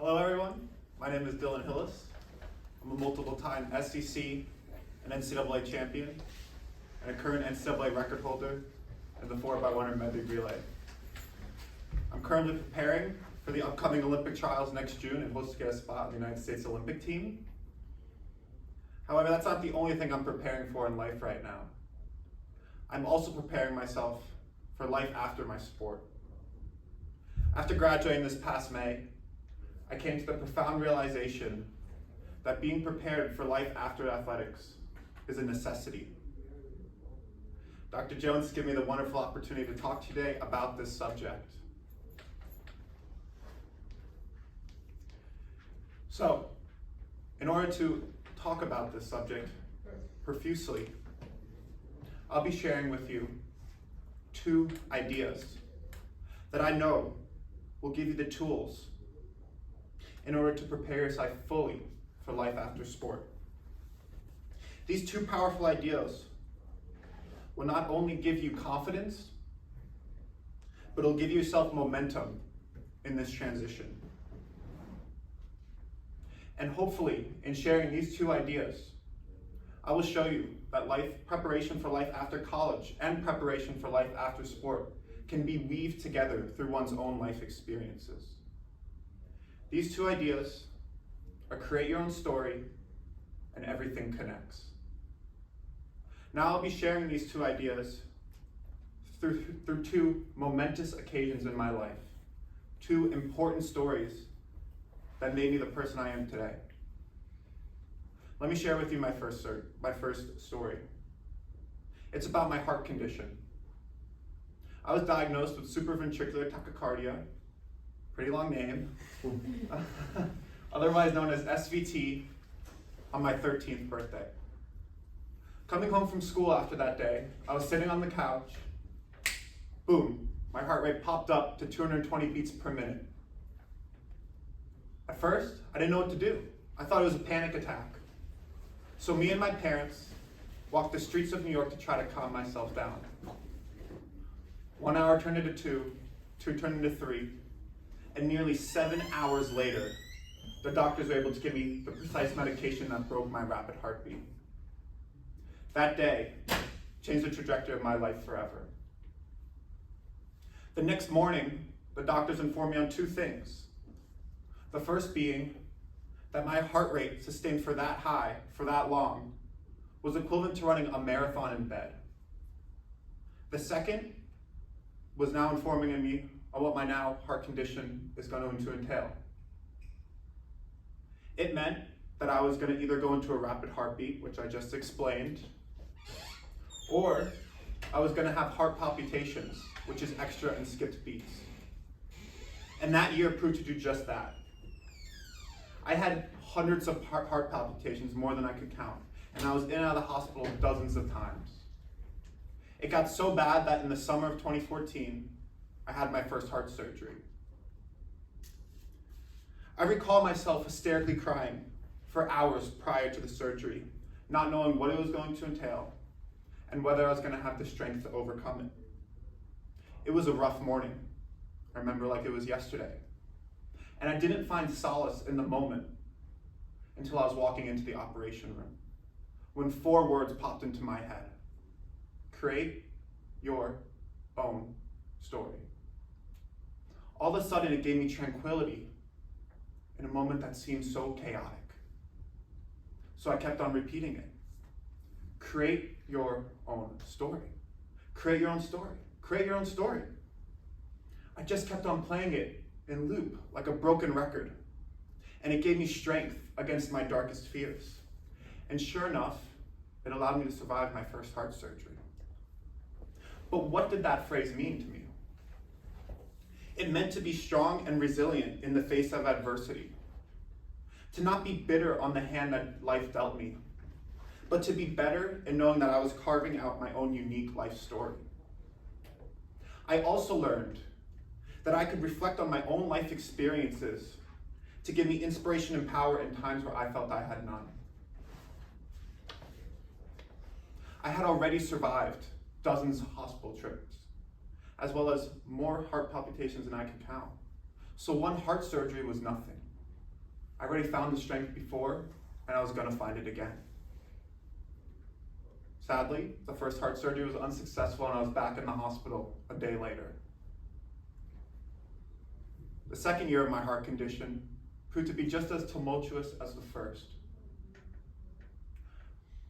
Hello everyone, my name is Dylan Hillis. I'm a multiple-time SEC and NCAA champion and a current NCAA record holder in the 4x100 medley relay. I'm currently preparing for the upcoming Olympic trials next June and hopes to get a spot in the United States Olympic team. However, that's not the only thing I'm preparing for in life right now. I'm also preparing myself for life after my sport. After graduating this past May, I came to the profound realization that being prepared for life after athletics is a necessity. Dr. Jones gave me the wonderful opportunity to talk today about this subject. So, in order to talk about this subject profusely, I'll be sharing with you 2 ideas that I know will give you the tools in order to prepare yourself fully for life after sport. These 2 powerful ideas will not only give you confidence, but it'll give yourself momentum in this transition. And hopefully, in sharing these 2 ideas, I will show you that preparation for life after college and preparation for life after sport can be weaved together through one's own life experiences. These 2 ideas are create your own story and everything connects. Now I'll be sharing these 2 ideas through 2 momentous occasions in my life, 2 important stories that made me the person I am today. Let me share with you my first story. It's about my heart condition. I was diagnosed with supraventricular tachycardia, pretty long name, otherwise known as SVT, on my 13th birthday. Coming home from school after that day, I was sitting on the couch, boom, my heart rate popped up to 220 beats per minute. At first, I didn't know what to do. I thought it was a panic attack. So me and my parents walked the streets of New York to try to calm myself down. 1 hour turned into 2, 2 turned into 3, and nearly 7 hours later, the doctors were able to give me the precise medication that broke my rapid heartbeat. That day changed the trajectory of my life forever. The next morning, the doctors informed me on 2 things. The first being that my heart rate sustained for that high, for that long, was equivalent to running a marathon in bed. The second was now informing me on what my now heart condition is going to entail. It meant that I was going to either go into a rapid heartbeat, which I just explained, or I was going to have heart palpitations, which is extra and skipped beats. And that year proved to do just that. I had hundreds of heart palpitations, more than I could count, and I was in and out of the hospital dozens of times. It got so bad that in the summer of 2014, I had my first heart surgery. I recall myself hysterically crying for hours prior to the surgery, not knowing what it was going to entail and whether I was going to have the strength to overcome it. It was a rough morning. I remember like it was yesterday. And I didn't find solace in the moment until I was walking into the operation room, when 4 words popped into my head. Create your own story. All of a sudden, it gave me tranquility in a moment that seemed so chaotic. So I kept on repeating it. Create your own story. Create your own story. Create your own story. I just kept on playing it in loop, like a broken record. And it gave me strength against my darkest fears. And sure enough, it allowed me to survive my first heart surgery. But what did that phrase mean to me? It meant to be strong and resilient in the face of adversity. To not be bitter on the hand that life dealt me, but to be better in knowing that I was carving out my own unique life story. I also learned that I could reflect on my own life experiences to give me inspiration and power in times where I felt I had none. I had already survived dozens of hospital trips, as well as more heart palpitations than I could count. So 1 heart surgery was nothing. I already found the strength before, and I was going to find it again. Sadly, the first heart surgery was unsuccessful, and I was back in the hospital a day later. The second year of my heart condition proved to be just as tumultuous as the first.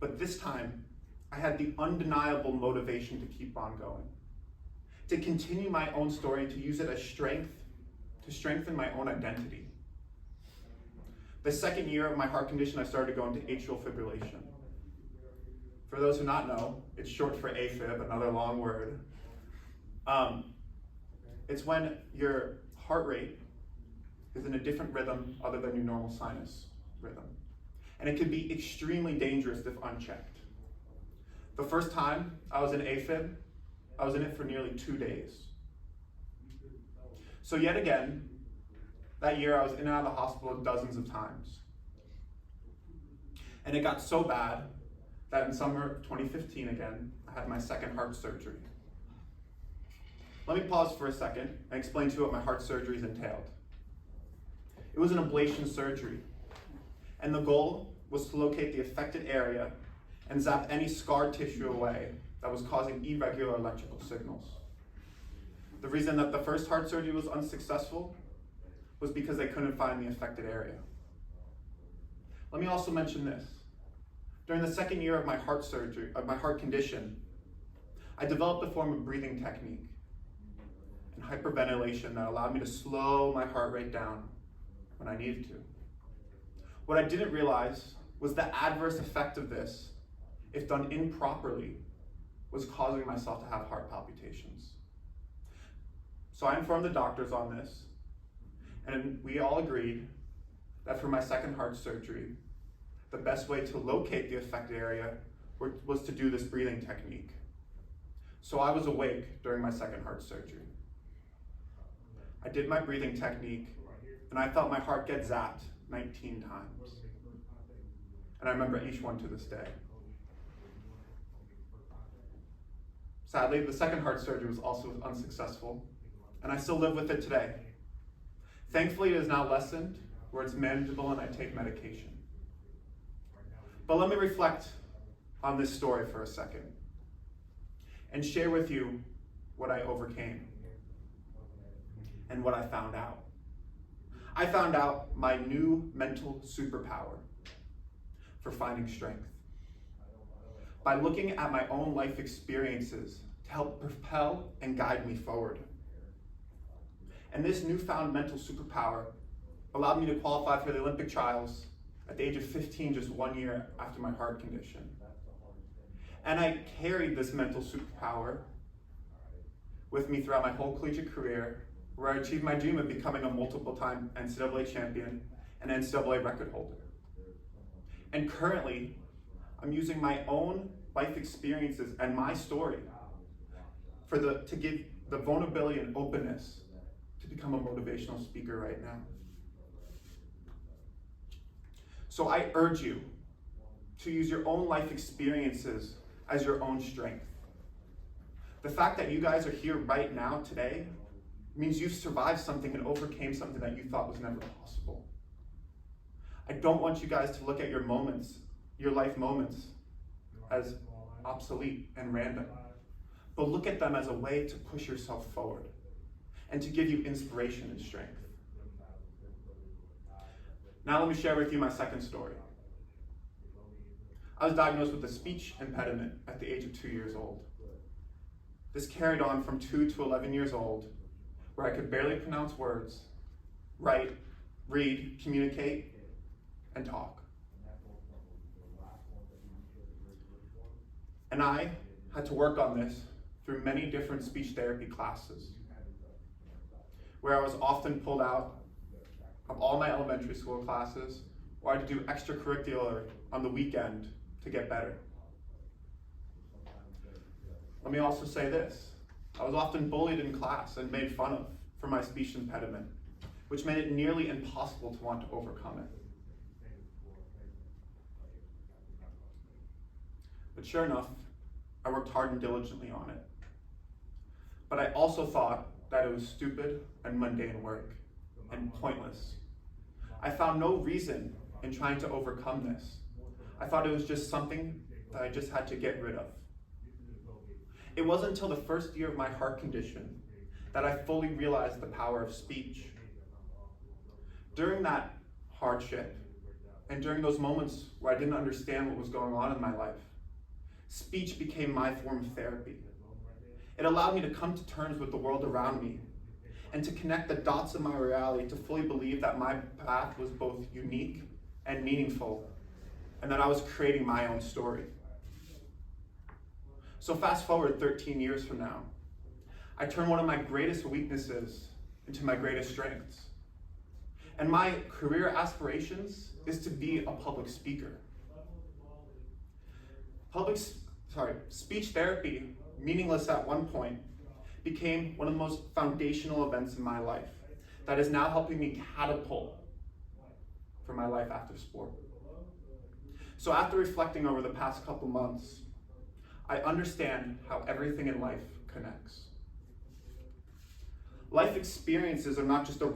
But this time, I had the undeniable motivation to keep on going, to continue my own story and to use it as strength, to strengthen my own identity. The second year of my heart condition, I started to go into atrial fibrillation. For those who not know, it's short for AFib, another long word. It's when your heart rate is in a different rhythm other than your normal sinus rhythm. And it can be extremely dangerous if unchecked. The first time I was in AFib, I was in it for nearly 2 days. So yet again, that year I was in and out of the hospital dozens of times. And it got so bad that in summer of 2015 again, I had my second heart surgery. Let me pause for a second and explain to you what my heart surgeries entailed. It was an ablation surgery, and the goal was to locate the affected area and zap any scar tissue away that was causing irregular electrical signals. The reason that the first heart surgery was unsuccessful was because they couldn't find the affected area. Let me also mention this. During the second year of my heart condition, I developed a form of breathing technique and hyperventilation that allowed me to slow my heart rate down when I needed to. What I didn't realize was the adverse effect of this, if done improperly, was causing myself to have heart palpitations. So I informed the doctors on this, and we all agreed that for my second heart surgery, the best way to locate the affected area was to do this breathing technique. So I was awake during my second heart surgery. I did my breathing technique, and I felt my heart get zapped 19 times. And I remember each one to this day. Sadly, the second heart surgery was also unsuccessful, and I still live with it today. Thankfully, it is now lessened, where it's manageable and I take medication. But let me reflect on this story for a second and share with you what I overcame and what I found out. I found out my new mental superpower for finding strength by looking at my own life experiences to help propel and guide me forward. And this newfound mental superpower allowed me to qualify for the Olympic trials at the age of 15, just 1 year after my heart condition. And I carried this mental superpower with me throughout my whole collegiate career, where I achieved my dream of becoming a multiple-time NCAA champion and NCAA record holder. And currently, I'm using my own life experiences and my story to give the vulnerability and openness to become a motivational speaker right now. So I urge you to use your own life experiences as your own strength. The fact that you guys are here right now today means you've survived something and overcame something that you thought was never possible. I don't want you guys to look at your moments, your life moments, as obsolete and random, but look at them as a way to push yourself forward and to give you inspiration and strength. Now let me share with you my second story. I was diagnosed with a speech impediment at the age of 2 years old. This carried on from 2 to 11 years old, where I could barely pronounce words, write, read, communicate, and talk. And I had to work on this through many different speech therapy classes, where I was often pulled out of all my elementary school classes, or I had to do extracurricular on the weekend to get better. Let me also say this. I was often bullied in class and made fun of for my speech impediment, which made it nearly impossible to want to overcome it. But sure enough, I worked hard and diligently on it. But I also thought that it was stupid and mundane work and pointless. I found no reason in trying to overcome this. I thought it was just something that I just had to get rid of. It wasn't until the first year of my heart condition that I fully realized the power of speech. During that hardship, and during those moments where I didn't understand what was going on in my life, speech became my form of therapy. It allowed me to come to terms with the world around me and to connect the dots of my reality to fully believe that my path was both unique and meaningful, and that I was creating my own story. So fast forward 13 years from now, I turn one of my greatest weaknesses into my greatest strengths. And my career aspirations is to be a public speaker. Speech therapy, meaningless at one point, became one of the most foundational events in my life that is now helping me catapult for my life after sport. So after reflecting over the past couple months, I understand how everything in life connects. Life experiences are not just a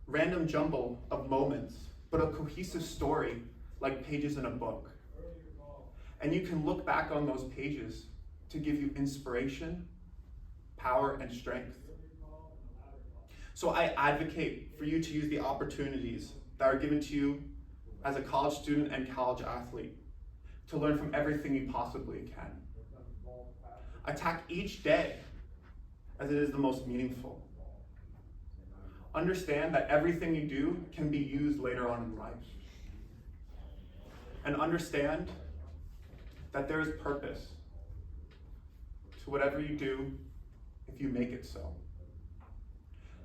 random jumble of moments, but a cohesive story like pages in a book. And you can look back on those pages to give you inspiration, power, and strength. So I advocate for you to use the opportunities that are given to you as a college student and college athlete to learn from everything you possibly can. Attack each day as it is the most meaningful. Understand that everything you do can be used later on in life. And understand that there is purpose to whatever you do if you make it so.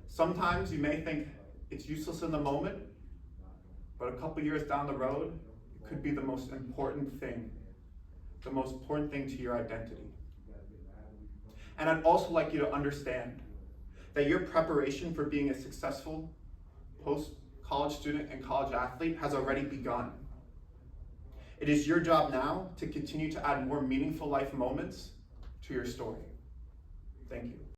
Sometimes you may think it's useless in the moment, but a couple years down the road, it could be the most important thing to your identity. And I'd also like you to understand that your preparation for being a successful post-college student and college athlete has already begun. It is your job now to continue to add more meaningful life moments to your story. Thank you.